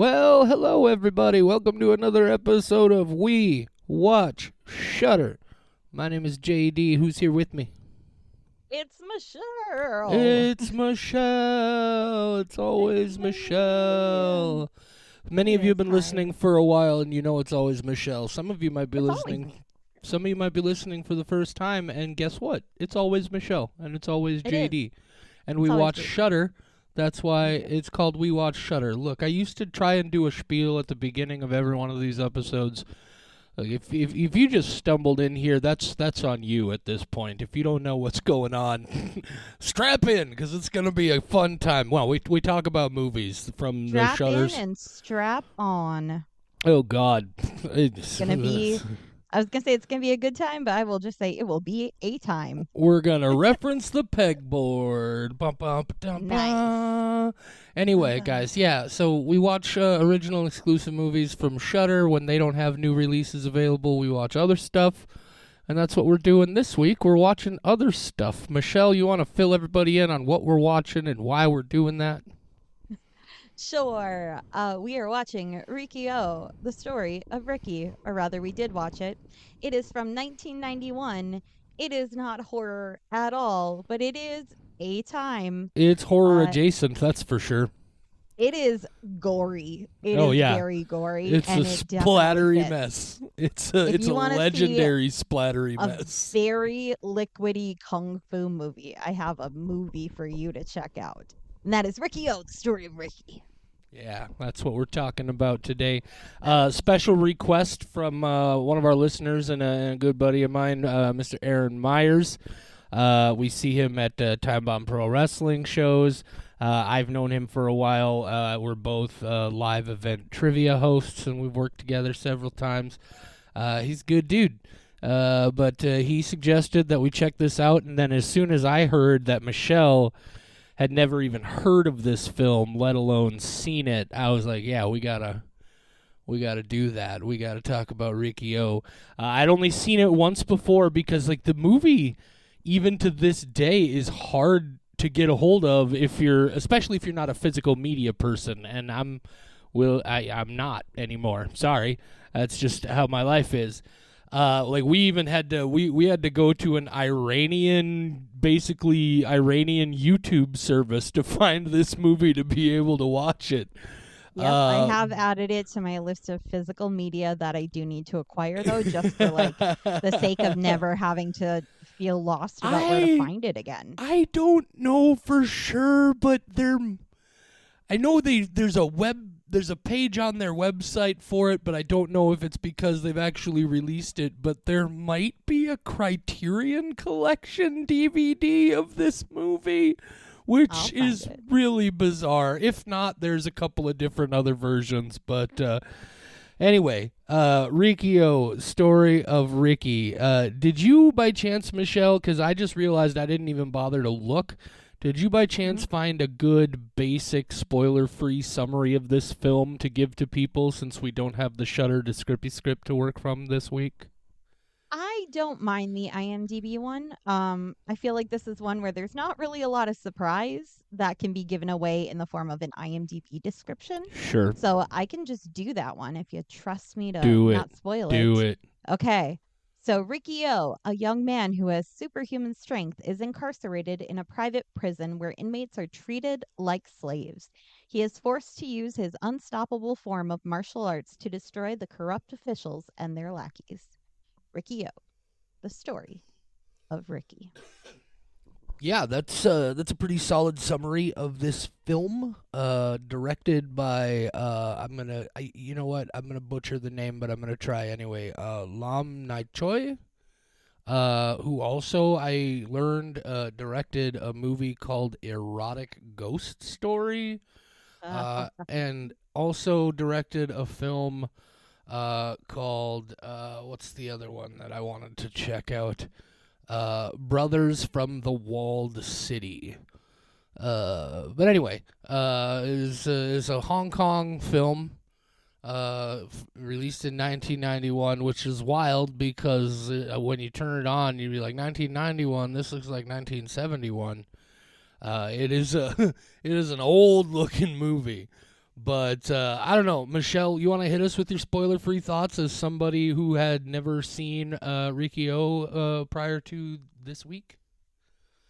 Well, hello everybody. Welcome to another episode of We Watch Shudder. My name is JD. Who's here with me? It's Michelle. It's Michelle. It's always Michelle. Many of you have been listening for a while and you know it's always Michelle. Some of you might be listening. Some of you might be listening for the first time, and guess what? It's always Michelle, and it's always JD. And we watch Shudder. That's why it's called We Watch Shudder. Look, I used to try and do a spiel at the beginning of every one of these episodes. If you just stumbled in here, that's on you at this point. If you don't know what's going on, strap in, because it's going to be a fun time. Well, we talk about movies from the Shudders. Strap in and strap on. Oh, God. It's going to be... I was going to say it's going to be a good time, but I will just say it will be a time. We're going to reference the pegboard. Nice. Anyway, guys, yeah, so we watch original exclusive movies from Shudder. When they don't have new releases available, we watch other stuff. And that's what we're doing this week. We're watching other stuff. Michelle, you want to fill everybody in on what we're watching and why we're doing that? Sure. We are watching Riki-Oh, the story of Riki, or rather we did watch it. It is from 1991. It is not horror at all, but it is a time. It's horror adjacent, that's for sure. It is gory. It is very gory. It's a splattery mess. It's a legendary splattery mess. A very liquidy kung fu movie. I have a movie for you to check out. And that is Riki-Oh, the story of Riki. Yeah, that's what we're talking about today. Special request from one of our listeners and a good buddy of mine, Mr. Aaron Myers. We see him at Time Bomb Pro Wrestling shows. I've known him for a while. We're both live event trivia hosts, and we've worked together several times. He's a good dude. But he suggested that we check this out, and then as soon as I heard that Michelle had never even heard of this film, let alone seen it, I was like, yeah, we gotta do that. We gotta talk about Riki-Oh. I'd only seen it once before because like the movie, even to this day, is hard to get a hold of especially if you're not a physical media person, and I'm not anymore. Sorry, that's just how my life is. Like we even had to we had to go to an Iranian YouTube service to find this movie to be able to watch it. Yep, I have added it to my list of physical media that I do need to acquire, though, just for like the sake of never having to feel lost about where to find it again. I don't know for sure, but I know there's a page on their website for it, but I don't know if it's because they've actually released it. But there might be a Criterion Collection DVD of this movie, which is really bizarre. If not, there's a couple of different other versions. But anyway, Riki-Oh, story of Riki. Did you, by chance, Michelle, because I just realized I didn't even bother to look, did you by chance find a good, basic, spoiler-free summary of this film to give to people since we don't have the Shudder descripty script to work from this week? I don't mind the IMDb one. I feel like this is one where there's not really a lot of surprise that can be given away in the form of an IMDb description. Sure. So I can just do that one if you trust me to not spoil it. Do it. Okay. So Riki-Oh, a young man who has superhuman strength, is incarcerated in a private prison where inmates are treated like slaves. He is forced to use his unstoppable form of martial arts to destroy the corrupt officials and their lackeys. Riki-Oh, the story of Riki. Yeah, that's a pretty solid summary of this film, directed by you know what, I'm gonna butcher the name, but I'm gonna try anyway. Lam Nai-choi, who also I learned directed a movie called Erotic Ghost Story, and also directed a film called what's the other one that I wanted to check out? Brothers from the Walled City. But anyway, is a Hong Kong film released in 1991, which is wild because when you turn it on, you'd be like, 1991, this looks like 1971. It is an old looking movie, But I don't know, Michelle. You want to hit us with your spoiler-free thoughts as somebody who had never seen Riki-Oh prior to this week?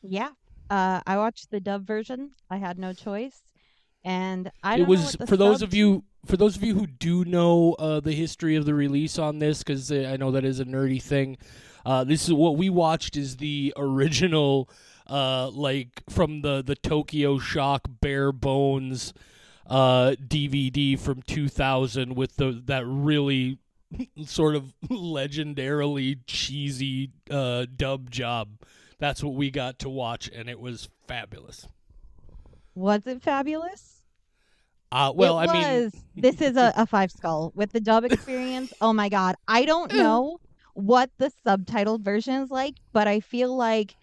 Yeah. I watched the dub version. I had no choice. And I It don't know was what the for those of subbed. you who do know the history of the release on this, because I know that is a nerdy thing. This is what we watched is the original, like from the Tokyo Shock bare bones DVD from 2000 with that really sort of legendarily cheesy dub job. That's what we got to watch, and it was fabulous. Was it fabulous? Well, It I mean, was. This is a five skull with the dub experience. Oh my God. I don't know what the subtitled version is like, but I feel like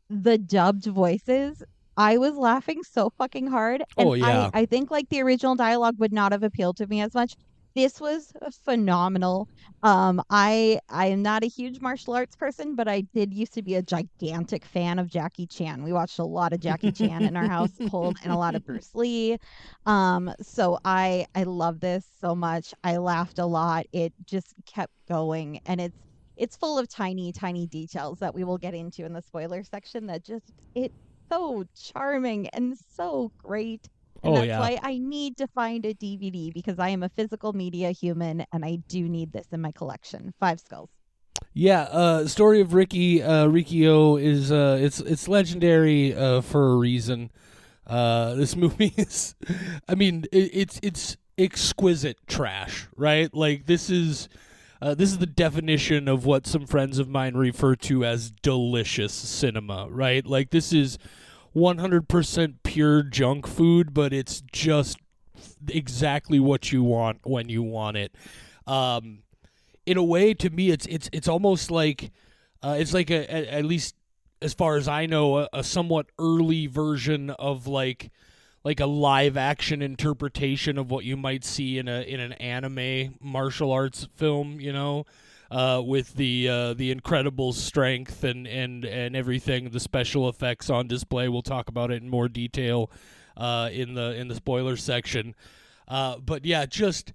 the dubbed voices, I was laughing so fucking hard. And oh I, yeah. I think like the original dialogue would not have appealed to me as much. This was phenomenal. I am not a huge martial arts person, but I did used to be a gigantic fan of Jackie Chan. We watched a lot of Jackie Chan in our household and a lot of Bruce Lee. So I love this so much. I laughed a lot. It just kept going, and it's full of tiny, tiny details that we will get into in the spoiler section that just it's so charming and so great. And Oh that's yeah. why I need to find a DVD because I am a physical media human and I do need this in my collection. Five skulls. Yeah, story of Riki-Oh is it's legendary for a reason. This movie is, I mean, it's exquisite trash, right? Like this is the definition of what some friends of mine refer to as delicious cinema, right? Like this is 100% pure junk food, but it's just exactly what you want when you want it. Um, in a way, to me, it's almost like it's like at least as far as I know, a somewhat early version of like a live action interpretation of what you might see in an anime martial arts film, you know, with the incredible strength and everything, the special effects on display. We'll talk about it in more detail in the spoiler section. But yeah, just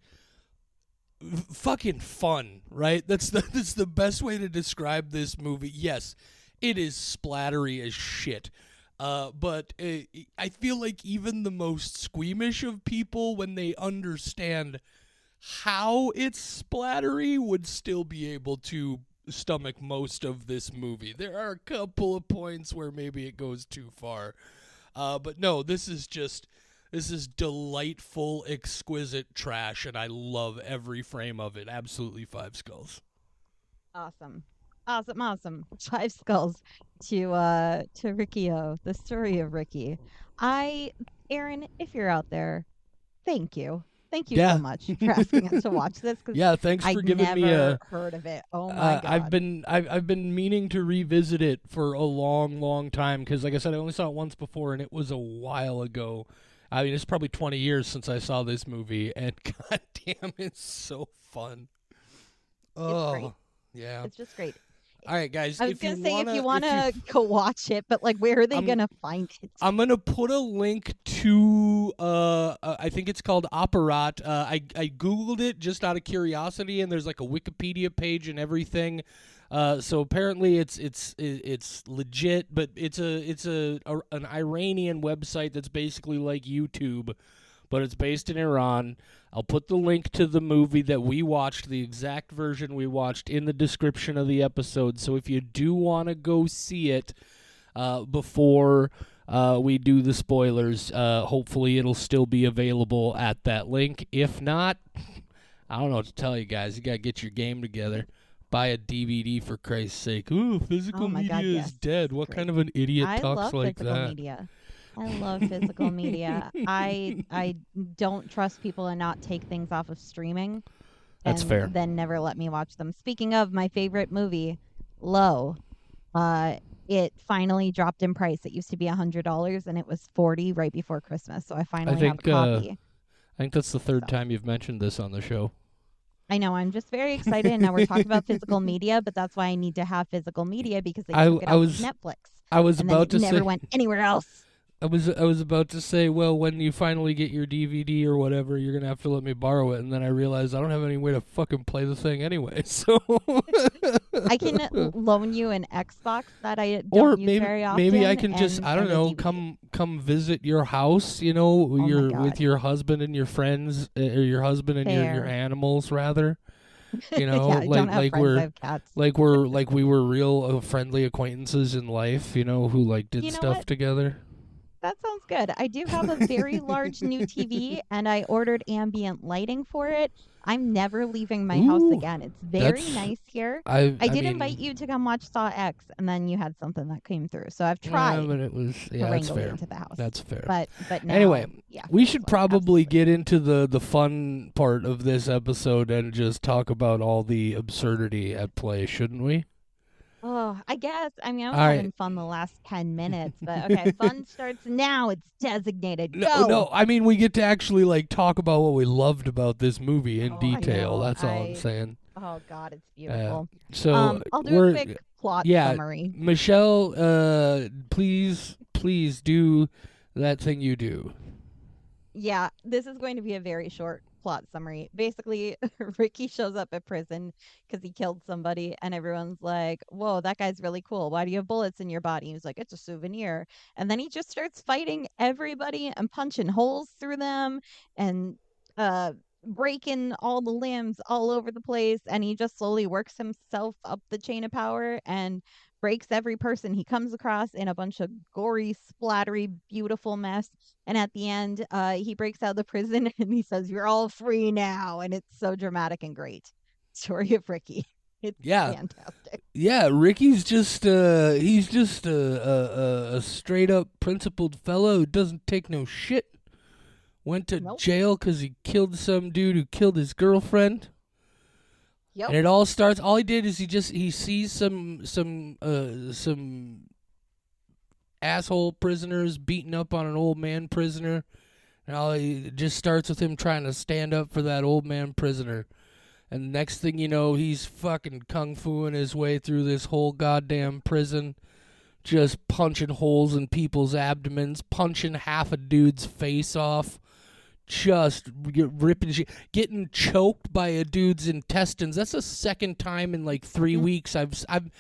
fucking fun, right? That's the best way to describe this movie. Yes, it is splattery as shit. But I feel like even the most squeamish of people, when they understand how it's splattery, would still be able to stomach most of this movie. There are a couple of points where maybe it goes too far. But no, this is delightful, exquisite trash, and I love every frame of it. Absolutely five skulls. Awesome. Awesome, awesome. Five skulls to Riki-Oh, the story of Ricky. I Aaron, if you're out there, thank you. Thank you so Yeah. much for asking us to watch this because Yeah, thanks for I'd giving me never a heard of it. Oh my I've God. been meaning to revisit it for a long time because, like I said, I only saw it once before, and it was a while ago. I mean, it's probably 20 years since I saw this movie, and goddamn, it's so fun. It's great. Oh, yeah. It's just great. All right, guys, I was if you gonna say if you wanna, wanna go watch it, but like where are they I'm gonna find it? I'm gonna put a link to I think it's called Operat. I googled it just out of curiosity, and there's like a Wikipedia page and everything. So apparently it's legit, but it's an Iranian website that's basically like YouTube, but it's based in Iran. I'll put the link to the movie that we watched, the exact version we watched, in the description of the episode. So if you do want to go see it before we do the spoilers, hopefully it'll still be available at that link. If not, I don't know what to tell you guys. You got to get your game together. Buy a DVD for Christ's sake. Ooh, physical Oh my media God, is yes. dead. What Great. kind of an idiot I talks love like physical that? media. I love physical media. I don't trust people to not take things off of streaming That's and fair. then never let me watch them. Speaking of my favorite movie, Low, uh, it finally dropped in price. It used to be $100 and it was 40 right before Christmas. So I I finally have a think copy. I think that's the third So time you've mentioned this on the show. I know I'm just very excited. And now we're talking about physical media, but that's why I need to have physical media because they I took it I off of was Netflix I was and then about it to never say went anywhere else. I was about to say, well, when you finally get your DVD or whatever, you're gonna have to let me borrow it, and then I realized I don't have any way to fucking play the thing anyway. So, I can loan you an Xbox that I don't or use maybe very maybe I often can just, I don't and a know, DVD. come visit your house, you know, Oh my your with god. your husband and your friends, or your husband and your Fair. animals rather. You know, Yeah, I don't like have like friends, I we're have cats. like we were real friendly acquaintances in life, you know, who like did You know stuff what? together. That sounds good. I do have a very large new TV and I ordered ambient lighting for it. I'm never leaving my house Ooh, again. It's very that's nice here. I I I did invite mean, you to come watch Saw X and then you had something that came through. So I've tried but it was, to yeah, that's wrangle you fair. into the house. That's fair. But Anyway, now, yeah, we it's should like probably absolutely. get into the fun part of this episode and just talk about all the absurdity at play, shouldn't we? Oh, I guess. I mean, I was All right. having fun the last 10 minutes, but okay, fun starts now. It's designated. No, Go. no. I mean, we get to actually like talk about what we loved about this movie in Oh, I detail. know. That's all I'm saying. Oh God, it's Uh, beautiful. so I'll do a we're, quick plot yeah, summary. Michelle. Please do that thing you do. Yeah, this is going to be a very short plot summary. Basically, Ricky shows up at prison because he killed somebody, and everyone's like, "Whoa, that guy's really cool. Why do you have bullets in your body?" He's like, "It's a souvenir." And then he just starts fighting everybody and punching holes through them and uh breaking all the limbs all over the place. And he just slowly works himself up the chain of power and breaks every person he comes across in a bunch of gory, splattery, beautiful mess. And at the end, he breaks out of the prison and he says, "You're all free now." And it's so dramatic and great. Story of Ricky. It's Yeah, fantastic. yeah. Ricky's just he's just a straight up principled fellow who doesn't take no shit. Went to Nope. jail because he killed some dude who killed his girlfriend. Yep. And it all starts. All he did is he sees some asshole prisoners beating up on an old man prisoner, and all he just starts with him trying to stand up for that old man prisoner. And the next thing you know, he's fucking kung fuing his way through this whole goddamn prison, just punching holes in people's abdomens, punching half a dude's face off, just ripping shit, getting choked by a dude's intestines. That's the second time in like 3 weeks I've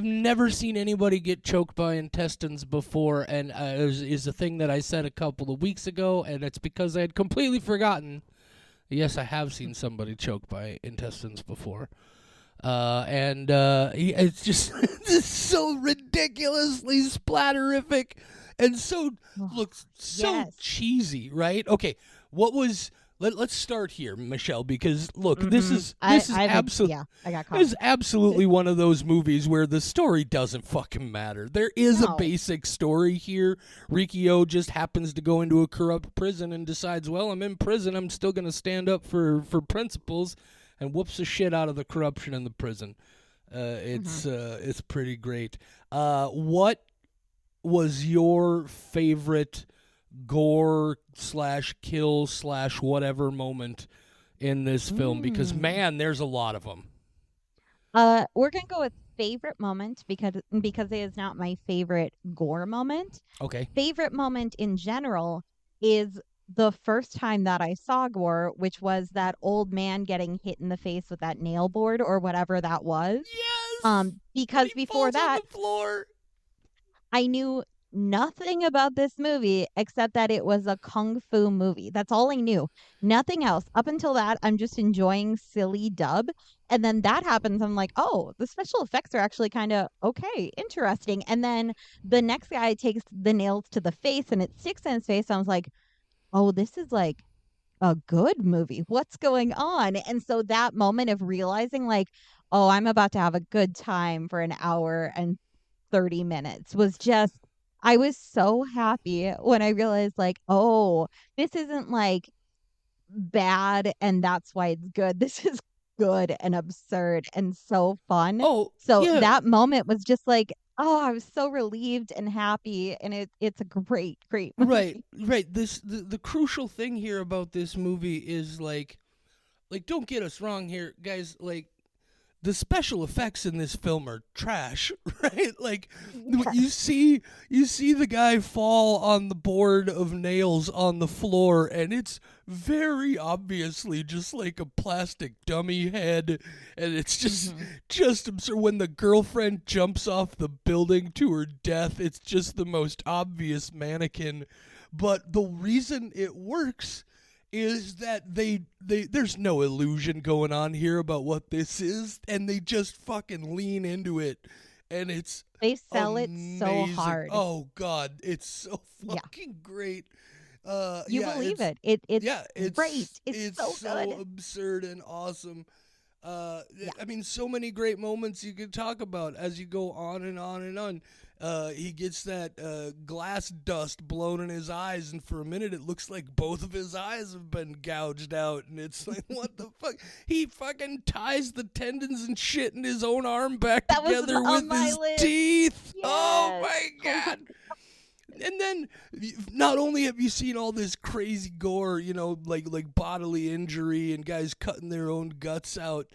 never seen anybody get choked by intestines before, and is a thing that I said a couple of weeks ago, and it's because I had completely forgotten. Yes, I have seen somebody choked by intestines before. It's just it's so ridiculously splatterific and so Oh, looks so yes. cheesy, right? Okay, what was let's start here, Michelle, because look, this Mm-hmm. is this is I have a absolutely yeah. I got this is comments. absolutely one of those movies where the story doesn't fucking matter. There is a No. basic story here. Riki-Oh just happens to go into a corrupt prison and decides, well, I'm in prison, I'm still going to stand up for principles, and whoops the shit out of the corruption in the prison. Mm-hmm. It's pretty great. What was your favorite gore slash kill slash whatever moment in this film? Because Mm. man, there's a lot of them. We're gonna go with favorite moment because it is not my favorite gore moment. Okay. Favorite moment in general is the first time that I saw gore, which was that old man getting hit in the face with that nail board or whatever that was. Yes. When Because he before falls on that, the floor. I knew nothing about this movie except that it was a kung fu movie. That's all I knew. Nothing else. Up until that, I'm just enjoying silly dub. And then that happens. I'm like, oh, the special effects are actually kind of okay, interesting. And then the next guy takes the nails to the face and it sticks in his face. I was like, oh, this is like a good movie. What's going on? And so that moment of realizing, like, oh, I'm about to have a good time for an hour and 30 minutes was just, I was so happy when I realized, like, oh, this isn't like bad and that's why it's good. This is good and absurd and so fun. Oh, So yeah. that moment was just like, oh, I was so relieved and happy. And it's a great, great Right, movie. right. The crucial thing here about this movie is like don't get us wrong here, guys, like the special effects in this film are trash, right? Like Yes. you see the guy fall on the board of nails on the floor, and it's very obviously just like a plastic dummy head, and it's Hmm. just absurd. When the girlfriend jumps off the building to her death, it's just the most obvious mannequin. But the reason it works is that they there's no illusion going on here about what this is, and they just fucking lean into it, and it's They sell it so amazing. hard. Oh god, it's so Yeah. fucking great. You Yeah, believe it. It's yeah, great. It's it's so so good. absurd and awesome. Yeah. I mean, so many great moments you could talk about as you go on and on and on. He gets that glass dust blown in his eyes, and for a minute it looks like both of his eyes have been gouged out, and it's like, what the fuck? He fucking ties the tendons and shit in his own arm back That was together on with my his list. teeth. Oh Yes. my Oh god! And then not only have you seen all this crazy gore, like bodily injury and guys cutting their own guts out,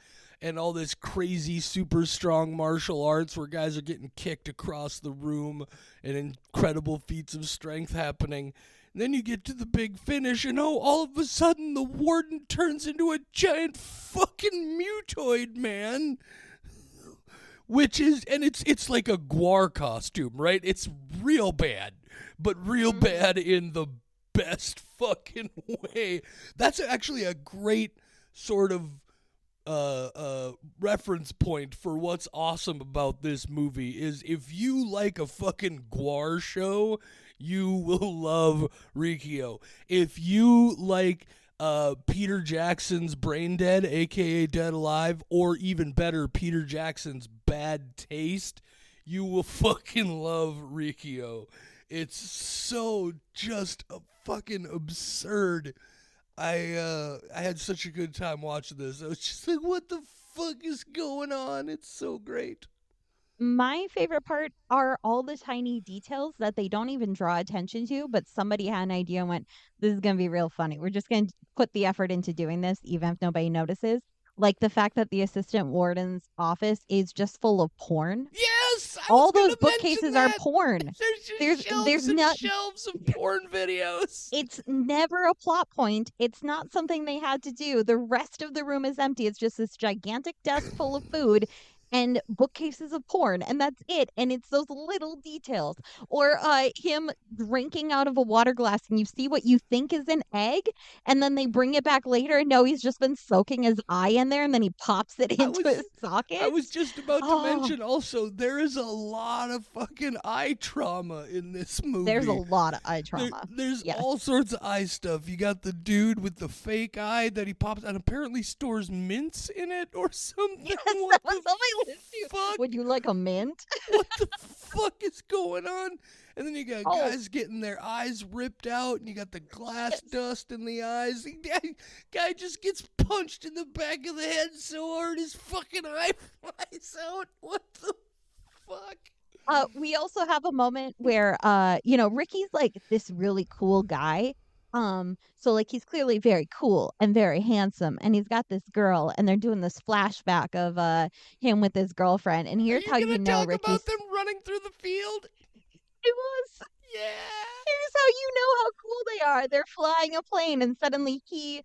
and all this crazy super strong martial arts where guys are getting kicked across the room and incredible feats of strength happening. And then you get to the big finish, and all of a sudden the warden turns into a giant fucking mutoid man, which is, and it's like a guar costume, right? It's real bad, but real Mhm. bad in the best fucking way. That's actually a great sort of reference point for what's awesome about this movie. Is if you like a fucking guar show, you will love Riki-Oh. If you like Peter Jackson's Brain Dead, aka Dead Alive, or even better, Peter Jackson's Bad Taste, you will fucking love Riki-Oh. It's so just a fucking absurd. I had such a good time watching this. I was just like, what the fuck is going on? It's so great. My favorite part are all the tiny details that they don't even draw attention to, but somebody had an idea and went, "This is gonna be real funny. We're just gonna put the effort into doing this, even if nobody notices." Like the fact that the assistant warden's office is just full of porn. Yes, I was All those gonna mention bookcases are that. porn. There's just There's shelves and not shelves of porn videos. it's never a plot point. It's not something they had to do. The rest of the room is empty. It's just this gigantic desk full of food and bookcases of porn, and that's it. And it's those little details. Or him drinking out of a water glass and you see what you think is an egg, and then they bring it back later and no, he's just been soaking his eye in there and then he pops it I into was his socket. I was just about to Oh, mention also there is a lot of fucking eye trauma in this there's a movie. lot of eye trauma. There's Yes. all sorts of eye stuff. You got the dude with the fake eye that he pops and apparently stores mints in it or something. Yes, What that was on the my list too. fuck? Would you like a mint? What the fuck is going on? And then you got Oh, guys getting their eyes ripped out, and you got the glass yes. dust in the eyes. The guy just gets punched in the back of the head so hard his fucking eye flies out. What the fuck? We also have a moment where Ricky's like this really cool guy. So like he's clearly very cool and very handsome, and he's got this girl, and they're doing this flashback of him with his girlfriend. And Are here's you how you gonna know talk Ricky's about them running through the field? it was Yeah. here's how you know how cool they are. They're flying a plane, and suddenly he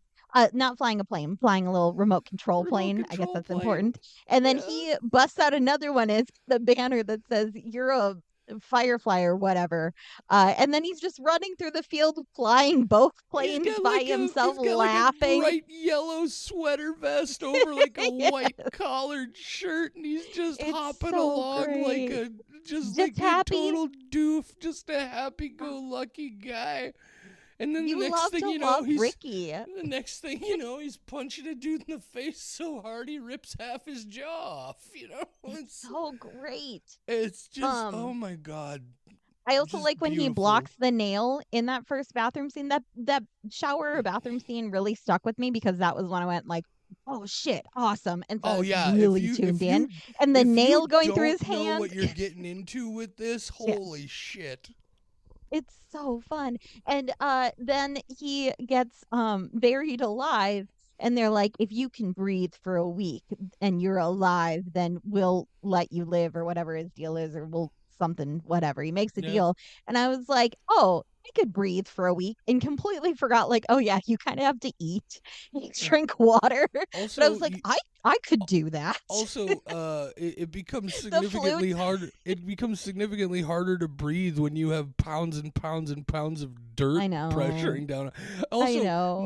not flying a plane, flying a little remote control Remote plane. I guess control that's plane. important. And then Yeah. he busts out another one. It's the banner that says "You're a firefly" or whatever. And then he's just running through the field, flying both planes by himself, He's got like a laughing. bright yellow sweater vest over like a Yeah, white collared shirt, and he's just it's hopping so along like great. a just Just like a happy. total doof, just a happy-go-lucky guy. And then the You next love thing to you know, love Ricky. he's punching a dude in the face so hard he rips half his jaw off. It's so great. It's just, oh Um, my god, I also just like when he beautiful. blocks the nail in that first bathroom scene. That shower or bathroom scene really stuck with me because that was when I went like, "Oh shit, awesome!" And so I Oh was yeah, really tuned in. And the if nail you going through don't his know hand, what you're getting into with this, yeah, holy shit. it's so fun. And then he gets buried alive, and they're like, if you can breathe for a week and you're alive, then we'll let you live, or whatever his deal is, or we'll something, whatever. He makes a Yeah. deal. And I was like, oh, I could breathe for a week, and completely forgot, like, oh yeah, you kind of have to eat, drink water. But I Also, was like, I could do that. it becomes The flute. significantly harder. It becomes significantly harder to breathe when you have pounds and pounds and pounds of dirt I know. pressuring down. I Also, know.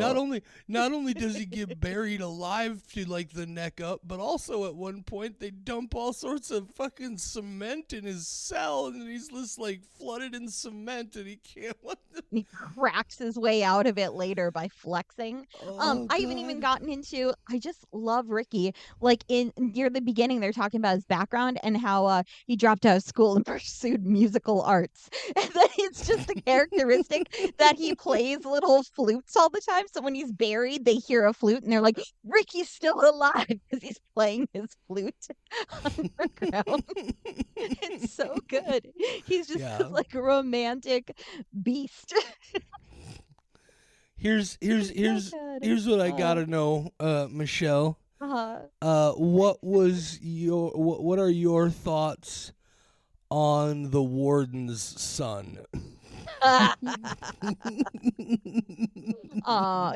not only does he get buried alive to like the neck up, but also at one point they dump all sorts of fucking cement in his cell, and he's just like flooded in cement, and he can't. What the? He cracks his way out of it later by flexing. Oh I haven't even God. gotten into. I just love Ricky. Like in near the beginning, they're talking about his background and how he dropped out of school and pursued musical arts, and then it's just a characteristic that he plays little flutes all the time. So when he's buried, they hear a flute and they're like, "Ricky's still alive," because he's playing his flute underground. It's so good. He's just Yeah. this, like, romantic beast. Here's It's so good. here's what I gotta know, Michelle. Uh, What are your thoughts on the warden's son?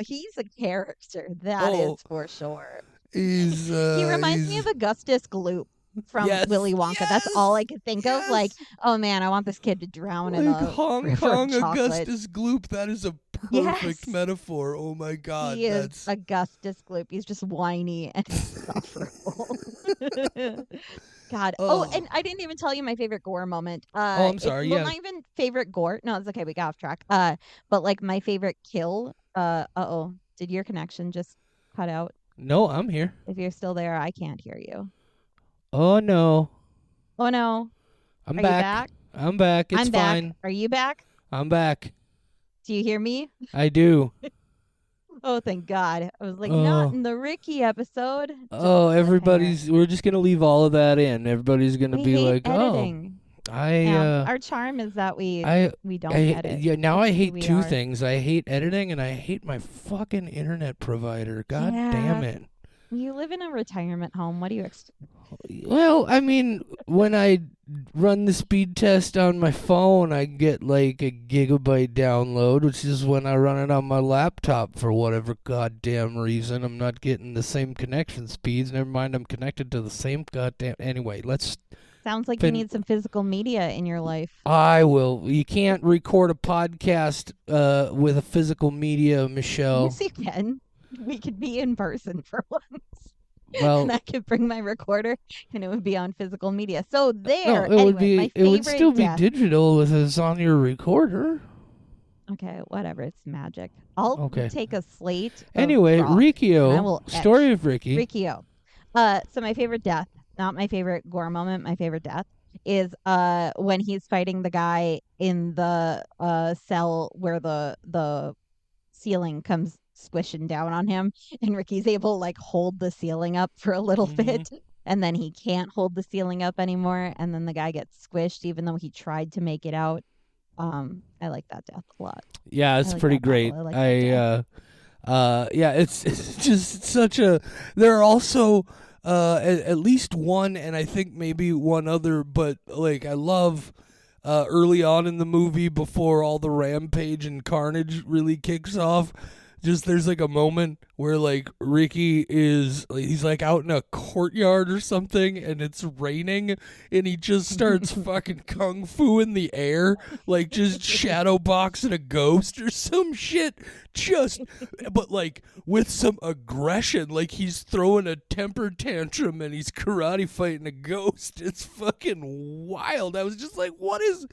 He's a character, that Oh, is for sure. he's He reminds me of Augustus Gloop from yes, Willy Wonka. That's all I could think of. Like, yes. oh man, I want this kid to drown in Like a Hong river of Kong chocolate. Augustus Gloop. That is a perfect Yes. metaphor. Oh my God, He is that's Augustus Gloop. He's just whiny and insufferable. God. Oh, and I didn't even tell you my favorite gore moment. Oh, I'm sorry. Well, Yeah. not even favorite gore. No, it's okay. We got off track. But like my favorite kill. Uh-oh. Did your connection just cut out? No, I'm here. If you're still there, I can't hear you. Oh no, Oh no. I'm Are back. you back? I'm back. It's I'm back. fine. Are you back? I'm back. Do you hear me? I do. Oh, thank God. I was like, Oh. not in the Ricky episode. Just Oh, a cliffhanger. we're just gonna leave all of that in. Everybody's gonna We be hate like, editing. oh, Our charm is that we don't I edit. yeah. Now That's I who hate we two are. things. I hate editing, and I hate my fucking internet provider. God damn Yes. it. You live in a retirement home. What do you Well, I mean, when I run the speed test on my phone, I get like a gigabyte download, which is when I run it on my laptop for whatever goddamn reason. I'm not getting the same connection speeds. Never mind, I'm connected to the same goddamn. Anyway, let's. Sounds like you need some physical media in your life. I will. You can't record a podcast with a physical media, Michelle. Yes, you can. We could be in person for once. Well, and I could bring my recorder, and it would be on physical media. So there. no, it anyway, would be. my It would favorite still death. be digital if it's on your recorder. Okay, whatever. It's magic. I'll take a slate. Anyway, of rocks, and I Riki-Oh, will story of Ricky. Riki-Oh. So my favorite death, not my favorite gore moment, my favorite death is when he's fighting the guy in the cell where the ceiling comes squishing down on him, and Ricky's able to like hold the ceiling up for a little bit, and then he can't hold the ceiling up anymore, and then the guy gets squished even though he tried to make it out. I like that death a lot. Yeah, it's pretty great. Yeah, it's just such a. There are also at least one, and I think maybe one other, but like I love early on in the movie before all the rampage and carnage really kicks off. Just there's like a moment where like Ricky he's like out in a courtyard or something, and it's raining, and he just starts fucking kung fu in the air, like just shadow boxing a ghost or some shit. But like with some aggression, like he's throwing a temper tantrum and he's karate fighting a ghost. It's fucking wild. I was just like, what is?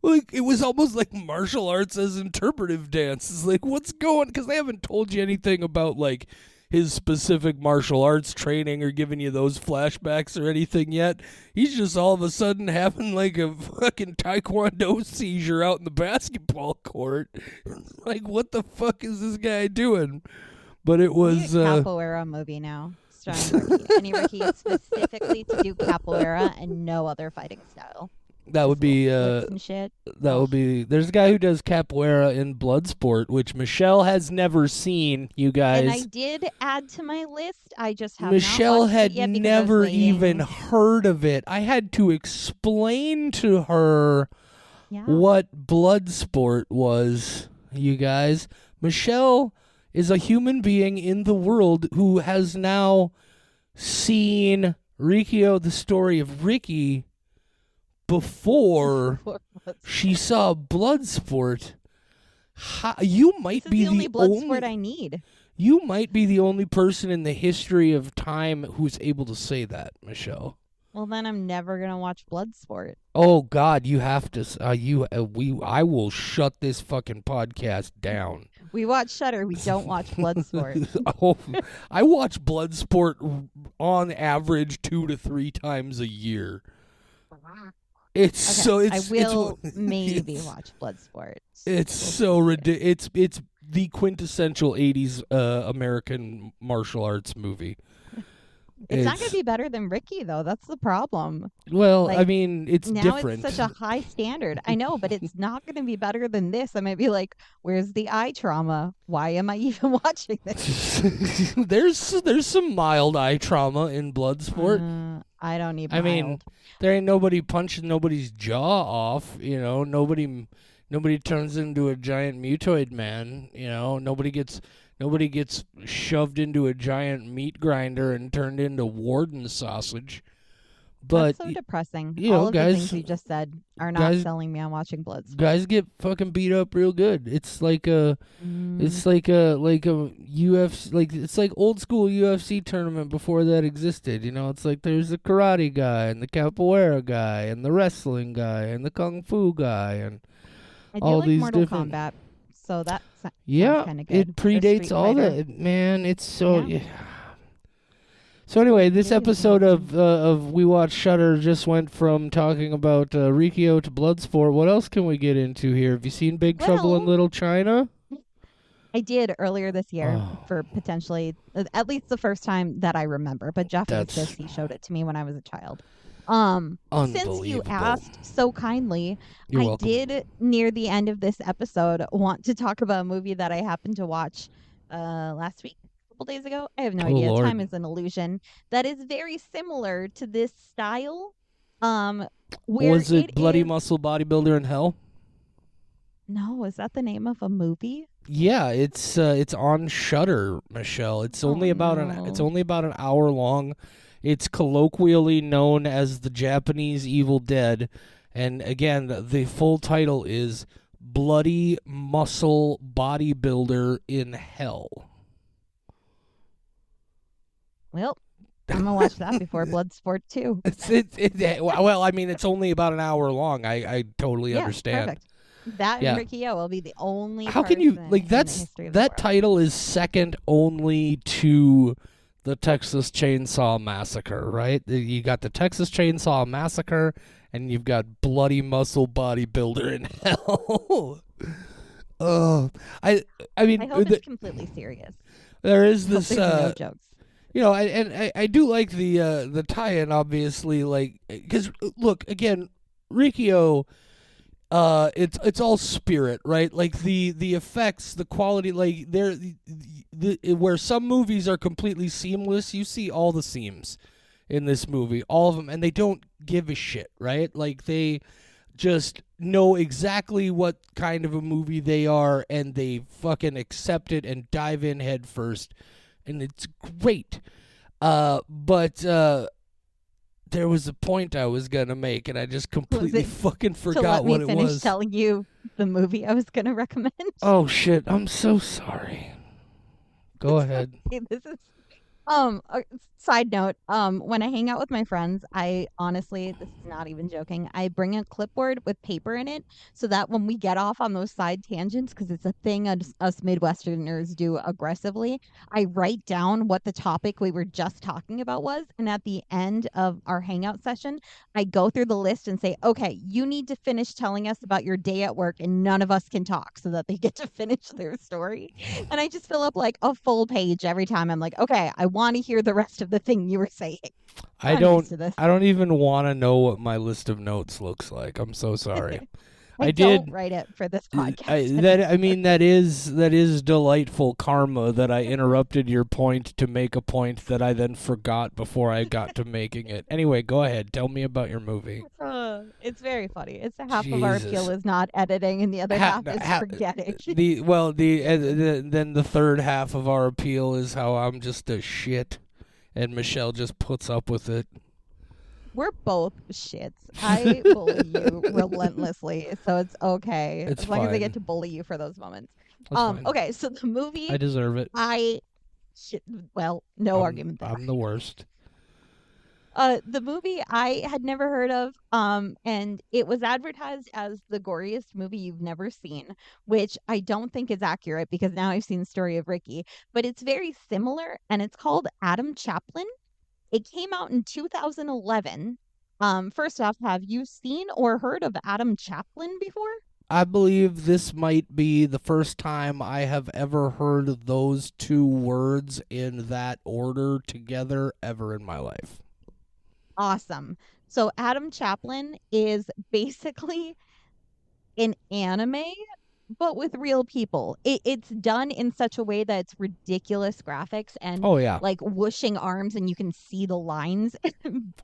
Like, it was almost like martial arts as interpretive dance. It's like, what's going? Because they haven't told you anything about, like, his specific martial arts training or giving you those flashbacks or anything yet. He's just all of a sudden having, like, a fucking taekwondo seizure out in the basketball court. Like, what the fuck is this guy doing? But it was... a capoeira movie now, starring Ricky. And Ricky specifically to do capoeira and no other fighting style. That would His little be flips and shit. that Ugh. would be. There's a guy who does capoeira in Bloodsport, which Michelle has never seen. You And I guys, did add to my list. I just have not Michelle watched it had yet because I was never even waiting. heard of it. I had to explain to her Yeah. what Bloodsport was. You guys, Michelle is a human being in the world who has now seen Riki-Oh, the story of Ricky, before she saw Bloodsport. You might This is be the only the blood sport only I need. you might be the only person in the history of time who's able to say that, Michelle. Well, then I'm never gonna watch Bloodsport. Oh God, you have to. I will shut this fucking podcast down. We watch Shudder. We don't watch Bloodsport. Oh, I watch Bloodsport on average 2 to 3 times a year. It's Okay, so I will maybe watch Bloodsport. It's so ridiculous. It's the quintessential 80s American martial arts movie. It's not gonna be better than Ricky though. That's the problem. Well, I Like, mean, it's now different. it's such a high standard. I know, but it's not going to be better than this. I might be like, "Where's the eye trauma? Why am I even watching this?" There's some mild eye trauma in Bloodsport. I don't need. I mean, mild. there ain't nobody punching nobody's jaw off. You know, nobody turns into a giant mutoid man. You know, nobody gets shoved into a giant meat grinder and turned into Warden sausage. But That's so depressing. you All know, of guys, the things you just said are not guys- selling me on watching Bloodsport. guys get fucking beat up real good. It's like a Mm, it's like a UFC, like it's like old school UFC tournament before that existed. You know, it's like there's the karate guy and the capoeira guy and the wrestling guy and the kung fu guy and I do all like these Mortal different. Kombat, so that Yeah, kind of good. it Or predates Street all Fighter. that. Man, it's so. Yeah. So anyway, this It is episode amazing. of We Watch Shudder just went from talking about Riki-Oh to Bloodsport. What else can we get into here? Have you seen Big Trouble in Well- Little China? I did earlier this year Oh. for potentially at least the first time that I remember. But Jeff That's- insists he showed it to me when I was a child. Since Unbelievable. you asked so kindly, You're I welcome. did near the end of this episode want to talk about a movie that I happened to watch last week, a couple days ago. I have no Oh, idea. Lord. Time is an illusion. That is very similar to this style. Where Was it Bloody is- Muscle Bodybuilder in Hell? No, is that the name of a movie? Yeah, it's on Shudder, Michelle. It's only about an hour long. It's colloquially known as the Japanese Evil Dead, and again, the full title is Bloody Muscle Bodybuilder in Hell. Well, I'm gonna watch that before Bloodsport 2. Well, I mean, it's only about an hour long. I totally Yeah, understand. perfect. That Yeah. and Riki-Oh will be the only. How can you person like in the that's history of the that world. title is second only to the Texas Chainsaw Massacre, right? You got the Texas Chainsaw Massacre and you've got Bloody Muscle Bodybuilder in Hell. Oh, I mean I hope it's completely serious. there is I hope this there's no jokes. you know, I do like the tie-in, obviously, like because look again, Riki-Oh, it's all spirit, right? Like the effects, the quality, like where some movies are completely seamless, you see all the seams in this movie, all of them, and they don't give a shit, right? Like they just know exactly what kind of a movie they are, and they fucking accept it and dive in head first, and it's great. But there was a point I was gonna make, and I just completely it fucking To forgot let me what it finish was. telling you the movie I was gonna recommend. Oh shit! I'm so sorry. Go ahead. Okay, this is side note, when I hang out with my friends, I honestly, this is not even joking, I bring a clipboard with paper in it so that when we get off on those side tangents, because it's a thing us Midwesterners do aggressively, I write down what the topic we were just talking about was, and at the end of our hangout session, I go through the list and say, okay, you need to finish telling us about your day at work, and none of us can talk, so that they get to finish their story. And I just fill up like a full page every time. I'm like, okay, I want to hear the rest of the thing you were saying. I I'm used don't to this. I don't even want to know what my list of notes looks like. I'm so sorry. I I don't did write it for this podcast that is delightful karma that I interrupted your point to make a point that I then forgot before I got to making it. Anyway, go ahead. Tell me about your movie. It's very funny. It's half of our appeal Jesus. is not editing, and the other half is forgetting. Then the third half of our appeal is how I'm just a shit, and Michelle just puts up with it. We're both shits. I bully you relentlessly, so it's okay. It's as long as I fine. get to bully you for those moments. That's fine. Okay, so the movie I deserve it. no argument there. I'm the worst. The movie I had never heard of, and it was advertised as the goriest movie you've never seen, which I don't think is accurate because now I've seen the story of Ricky, but it's very similar, and it's called Adam Chaplin. It came out in 2011. First off, have you seen or heard of Adam Chaplin before? I believe this might be the first time I have ever heard those two words in that order together ever in my life. Awesome. So Adam Chaplin is basically an anime, but with real people. It's done in such a way that it's ridiculous graphics and Oh yeah. like whooshing arms, and you can see the lines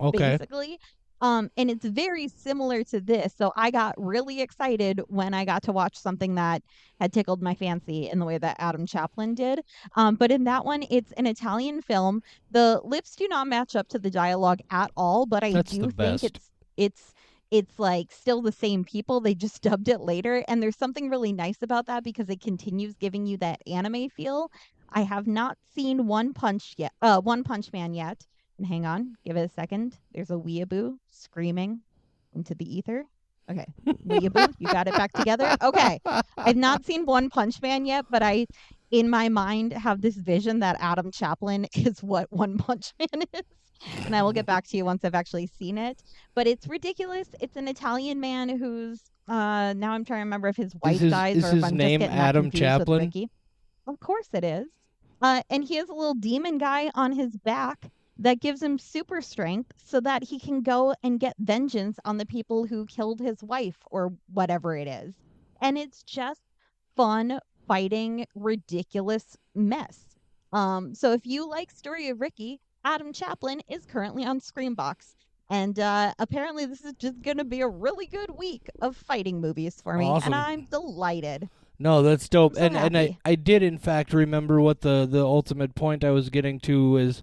Okay. basically. And it's very similar to this. So I got really excited when I got to watch something that had tickled my fancy in the way that Adam Chaplin did. But in that one, it's an Italian film. The lips do not match up to the dialogue at all, but I That's do the think best. it's like still the same people. They just dubbed it later, and there's something really nice about that because it continues giving you that anime feel. I have not seen One Punch Man yet. And hang on, give it a second. There's a weeaboo screaming into the ether. Okay, weeaboo, you got it back together. Okay, I've not seen One Punch Man yet, but I, in my mind, have this vision that Adam Chaplin is what One Punch Man is. And I will get back to you once I've actually seen it. But it's ridiculous. It's an Italian man who's now I'm trying to remember if his wife dies or if I'm just getting that confused with Ricky. Of course it is. And he has a little demon guy on his back that gives him super strength so that he can go and get vengeance on the people who killed his wife or whatever it is. And it's just fun, fighting, ridiculous mess. So if you like Story of Ricky, Adam Chaplin is currently on Screambox. And apparently this is just going to be a really good week of fighting movies for me. Awesome. And I'm delighted. No, that's dope. I'm so And happy. I did in fact remember what the ultimate point I was getting to is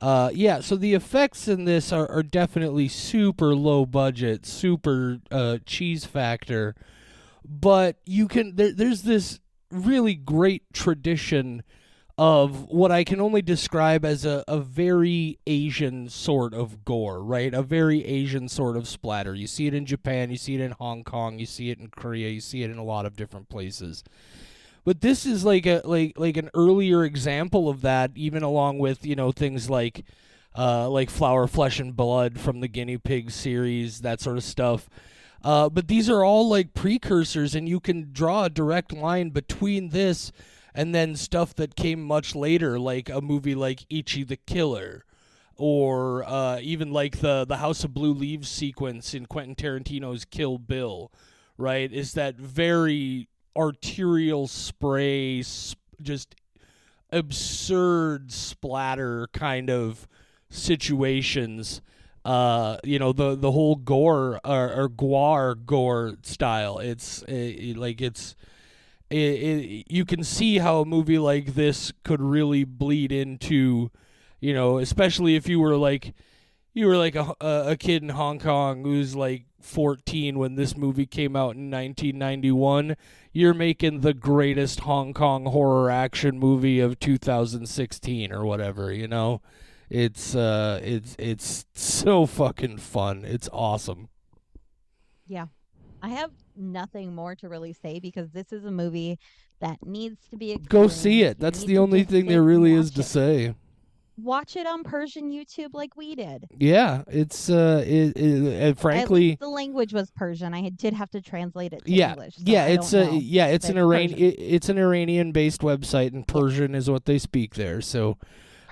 so the effects in this are definitely super low budget, super cheese factor, but there's this really great tradition of what I can only describe as a very Asian sort of gore, right? A very Asian sort of splatter. You see it in Japan, you see it in Hong Kong, you see it in Korea, you see it in a lot of different places. But this is like an earlier example of that, even along with things like Flower, Flesh, and Blood from the Guinea Pig series, that sort of stuff. But these are all like precursors, and you can draw a direct line between this and then stuff that came much later, like a movie like Ichi the Killer, or even like the House of Blue Leaves sequence in Quentin Tarantino's Kill Bill, right? Is that very arterial spray, just absurd splatter kind of situations. The whole gore or guar gore style. You can see how a movie like this could really bleed into, especially if you were like a kid in Hong Kong who's like 14 when this movie came out in 1991. You're making the greatest Hong Kong horror action movie of 2016 or whatever. It's so fucking fun. It's awesome. Yeah. I have nothing more to really say because this is a movie that needs to be Go see experienced. it. That's You the need to only just thing sit there and really is watch to it. say. Watch it on Persian YouTube like we did. Yeah, it's frankly, At least the language was Persian. I did have to translate it to yeah, English. So yeah, I don't know it's if an it's Persian. It's an Iranian based website, and Yeah. Persian is what they speak there. So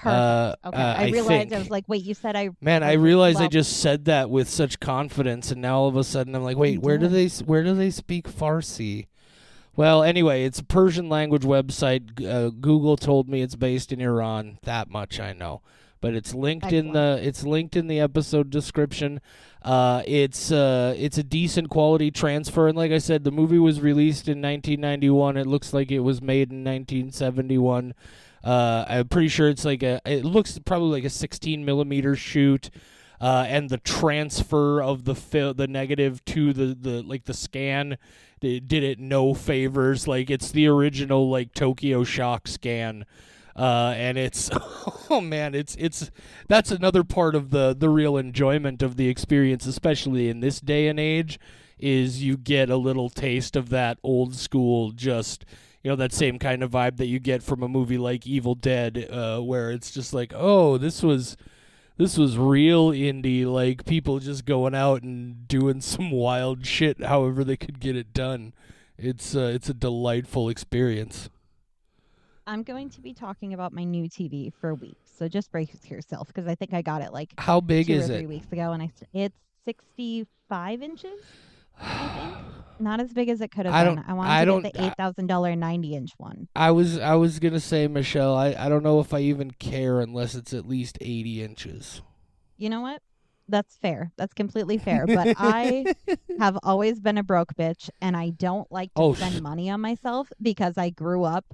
Perfect. Okay. I I realized I was think. like, wait, you said I Man, I like realized I well, just said that with such confidence, and now all of a sudden I'm like, you wait, did. where do they speak Farsi? Well, anyway, it's a Persian language website. Google told me it's based in Iran. That much I know, but Excellent. it's linked in the episode description. It's a decent quality transfer, and like I said, the movie was released in 1991. It looks like it was made in 1971. I'm pretty sure it's like it looks probably like a 16 millimeter shoot. And the transfer of the negative to the scan, it did it no favors. Like it's the original like Tokyo Shock scan. And it's oh man, it's that's another part of the real enjoyment of the experience, especially in this day and age, is you get a little taste of that old school, just that same kind of vibe that you get from a movie like Evil Dead, where it's just like, oh, this was real indie, like people just going out and doing some wild shit however they could get it done. It's a delightful experience. I'm going to be talking about my new TV for weeks. So just brace yourself because I think I got it like How big 2 or is 3 it? weeks ago and it's 65 inches, I think. Not as big as it could have I been. don't I wanted I to get don't the $8,000 90-inch one. I was gonna say, Michelle, I don't know if I even care unless it's at least 80 inches. You know what? That's fair. That's completely fair. But I have always been a broke bitch and I don't like to Oh, spend money on myself because I grew up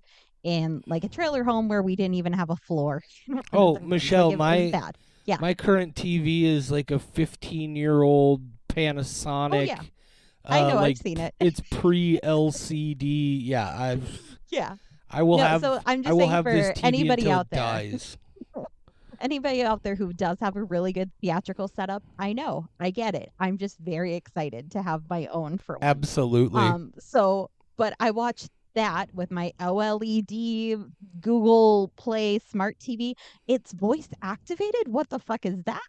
in like a trailer home where we didn't even have a floor for the oh, things. Like Michelle, it was my bad. Yeah. my current TV is like a 15-year-old Oh yeah. Panasonic. I know I've Like seen it. it's pre LCD. Yeah, Yeah. I will No, have so I'm I just will saying have this for TV anybody until out it there, dies. anybody out there who does have a really good theatrical setup, I know. I get it. I'm just very excited to have my own for once. Absolutely. So but I watched that with my OLED Google Play Smart TV. It's voice activated. What the fuck is that?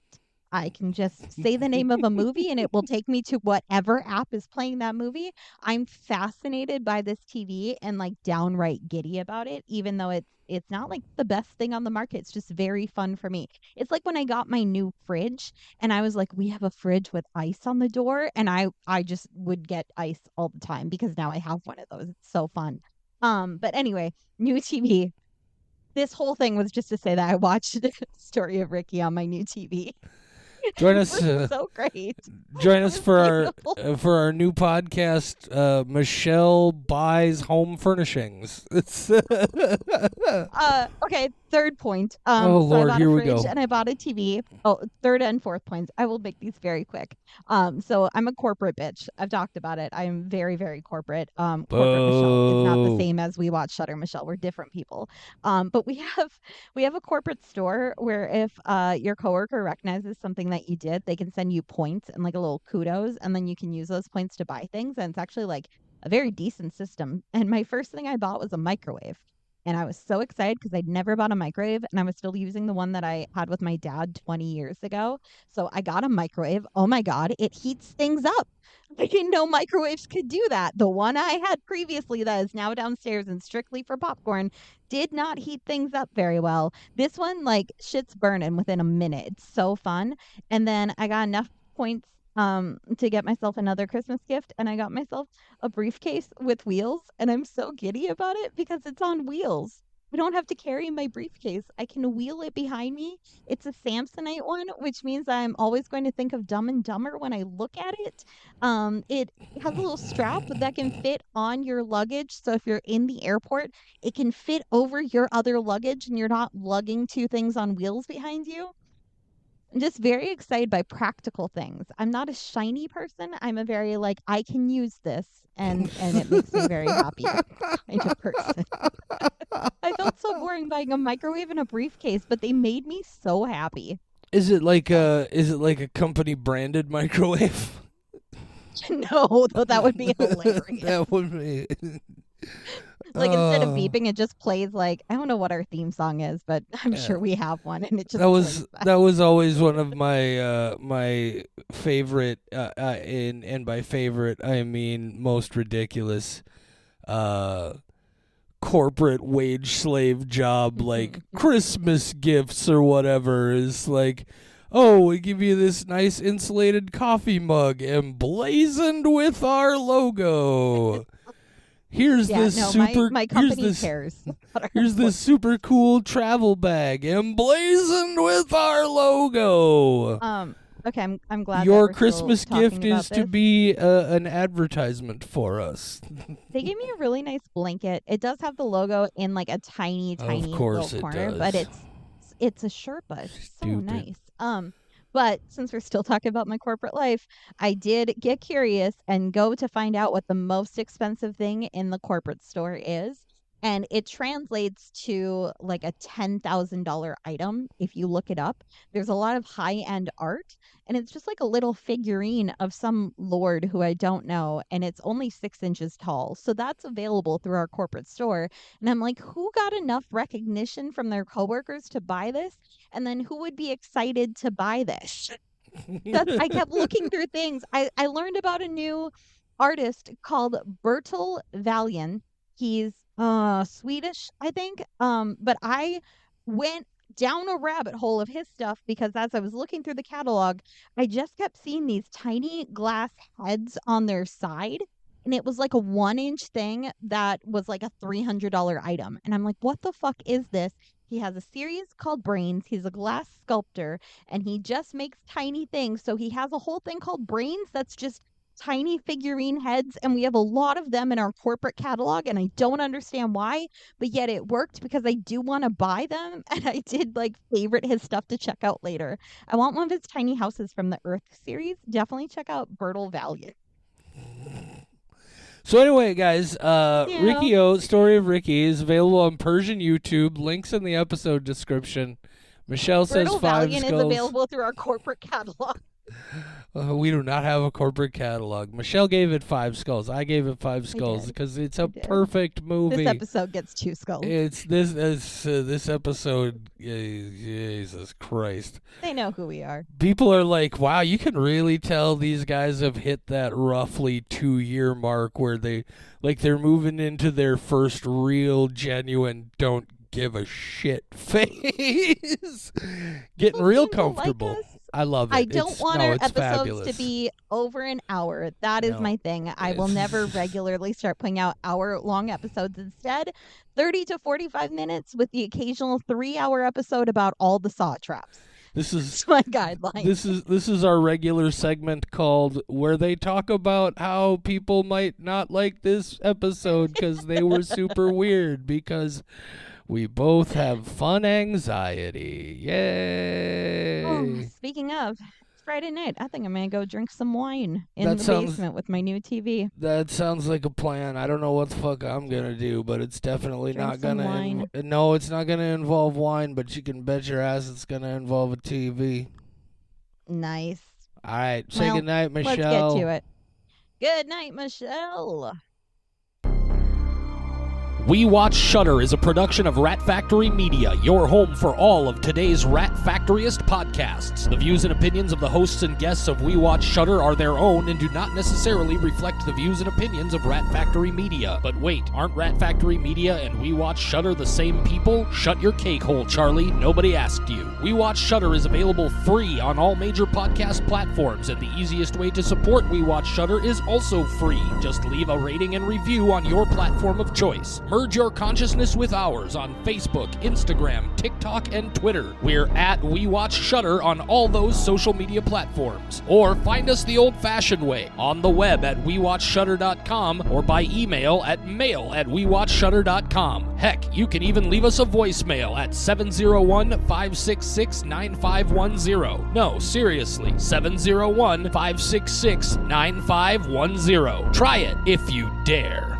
I can just say the name of a movie and it will take me to whatever app is playing that movie. I'm fascinated by this TV and like downright giddy about it, even though it's not like the best thing on the market. It's just very fun for me. It's like when I got my new fridge and I was like, we have a fridge with ice on the door, and I just would get ice all the time because now I have one of those. It's so fun. But anyway, new TV. This whole thing was just to say that I watched the story of Ricky on my new TV. Join It us. was so great. Join It us was beautiful. for our new podcast. Michelle buys home furnishings. It's Okay, third point. oh So I Lord, bought a here we fridge go. and I bought a TV. Oh, third and fourth points. I will make these very quick. So I'm a corporate bitch. I've talked about it. I'm very, very corporate. Corporate Michelle is not the Boo. same as we watch Shutter Michelle. We're different people. But we have a corporate store where if your coworker recognizes something that you did, they can send you points and like a little kudos, and then you can use those points to buy things. And it's actually like a very decent system. And my first thing I bought was a microwave. And I was so excited because I'd never bought a microwave and I was still using the one that I had with my dad 20 years ago. So I got a microwave. Oh my God, it heats things up. I didn't know microwaves could do that. The one I had previously that is now downstairs and strictly for popcorn did not heat things up very well. This one, like, shit's burning within a minute. It's so fun. And then I got enough points to get myself another Christmas gift, and I got myself a briefcase with wheels, and I'm so giddy about it because it's on wheels. I don't have to carry my briefcase. I can wheel it behind me. It's a Samsonite one, which means I'm always going to think of Dumb and Dumber when I look at it. It has a little strap that can fit on your luggage. So if you're in the airport, it can fit over your other luggage and you're not lugging two things on wheels behind you. I'm just very excited by practical things. I'm not a shiny person. I'm a very like I can use this and it makes me very happy kind of person. I felt so boring buying a microwave and a briefcase, but they made me so happy. So Is it like a company branded microwave? no, though that would be hilarious. That would be. Like instead of Uh, beeping, it just plays like I don't know what our theme song is, but I'm yeah. sure we have one and it That just was plays that. that was always one of my favorite, and by favorite I mean most ridiculous uh corporate wage slave job like Christmas gifts or whatever is like, oh, we give you this nice insulated coffee mug emblazoned with our logo. Here's this super. My company cares. Here's this super cool travel bag emblazoned with our logo. Okay, I'm glad your that we're Christmas still gift talking about is to this. be an advertisement for us. They gave me a really nice blanket. It does have the logo in like a tiny course little it corner, does. but it's a Sherpa. It's so Stupid. nice. But since we're still talking about my corporate life, I did get curious and go to find out what the most expensive thing in the corporate store is. And it translates to like a $10,000 item if you look it up. There's a lot of high-end art, and it's just like a little figurine of some lord who I don't know, and it's only 6 inches tall. So that's available through our corporate store. And I'm like, who got enough recognition from their coworkers to buy this? And then who would be excited to buy this? I kept looking through things. I learned about a new artist called Bertil Valian. He's Swedish, I think. But I went down a rabbit hole of his stuff because as I was looking through the catalog, I just kept seeing these tiny glass heads on their side. And it was like a 1-inch thing that was like a $300 item. And I'm like, what the fuck is this? He has a series called Brains. He's a glass sculptor and he just makes tiny things. So he has a whole thing called Brains that's just tiny figurine heads. And we have a lot of them in our corporate catalog. And I don't understand why, but yet it worked because I do want to buy them. And I did like favorite his stuff to check out later. I want one of his tiny houses from the Earth series. Definitely check out Bertil Valiant. So anyway, guys, Riki-Oh, Story of Riki is available on Persian YouTube. Links in the episode description. Michelle says Bertil 5 Valiant skulls. is available through our corporate catalog. We do not have a corporate catalog. Michelle gave it 5 skulls. I gave it 5 skulls because it's a perfect movie. This episode gets 2 skulls. It's this episode. Jesus Christ! They know who we are. People are like, wow, you can really tell these guys have hit that roughly 2-year mark where they're moving into their first real, genuine, don't give a shit phase. Getting real comfortable. Like I love it. I don't want our episodes fabulous. to be over an hour. That is my thing. I will never regularly start putting out hour-long episodes. Instead, 30 to 45 minutes with the occasional 3-hour episode about all the saw traps. This is my guideline. This is our regular segment called where they talk about how people might not like this episode because they were super weird because we both have fun anxiety. Yay! Oh, speaking of, it's Friday night. I think I'm going to go drink some wine in the basement with my new TV. That sounds like a plan. I don't know what the fuck I'm going to do, but it's definitely not going to... No, it's not going to involve wine, but you can bet your ass it's going to involve a TV. Nice. All right. Say goodnight, Michelle. Let's get to it. Good night, Michelle. We Watch Shudder is a production of Rat Factory Media, your home for all of today's Rat Factoryist podcasts. The views and opinions of the hosts and guests of We Watch Shudder are their own and do not necessarily reflect the views and opinions of Rat Factory Media. But wait, aren't Rat Factory Media and We Watch Shudder the same people? Shut your cake hole, Charlie. Nobody asked you. We Watch Shudder is available free on all major podcast platforms, and the easiest way to support We Watch Shudder is also free. Just leave a rating and review on your platform of choice. Merge your consciousness with ours on Facebook, Instagram, TikTok, and Twitter. We're at We Watch Shudder on all those social media platforms. Or find us the old-fashioned way, on the web at WeWatchShudder.com or by email at mail@WeWatchShudder.com. Heck, you can even leave us a voicemail at 701-566-9510. No, seriously, 701-566-9510. Try it if you dare.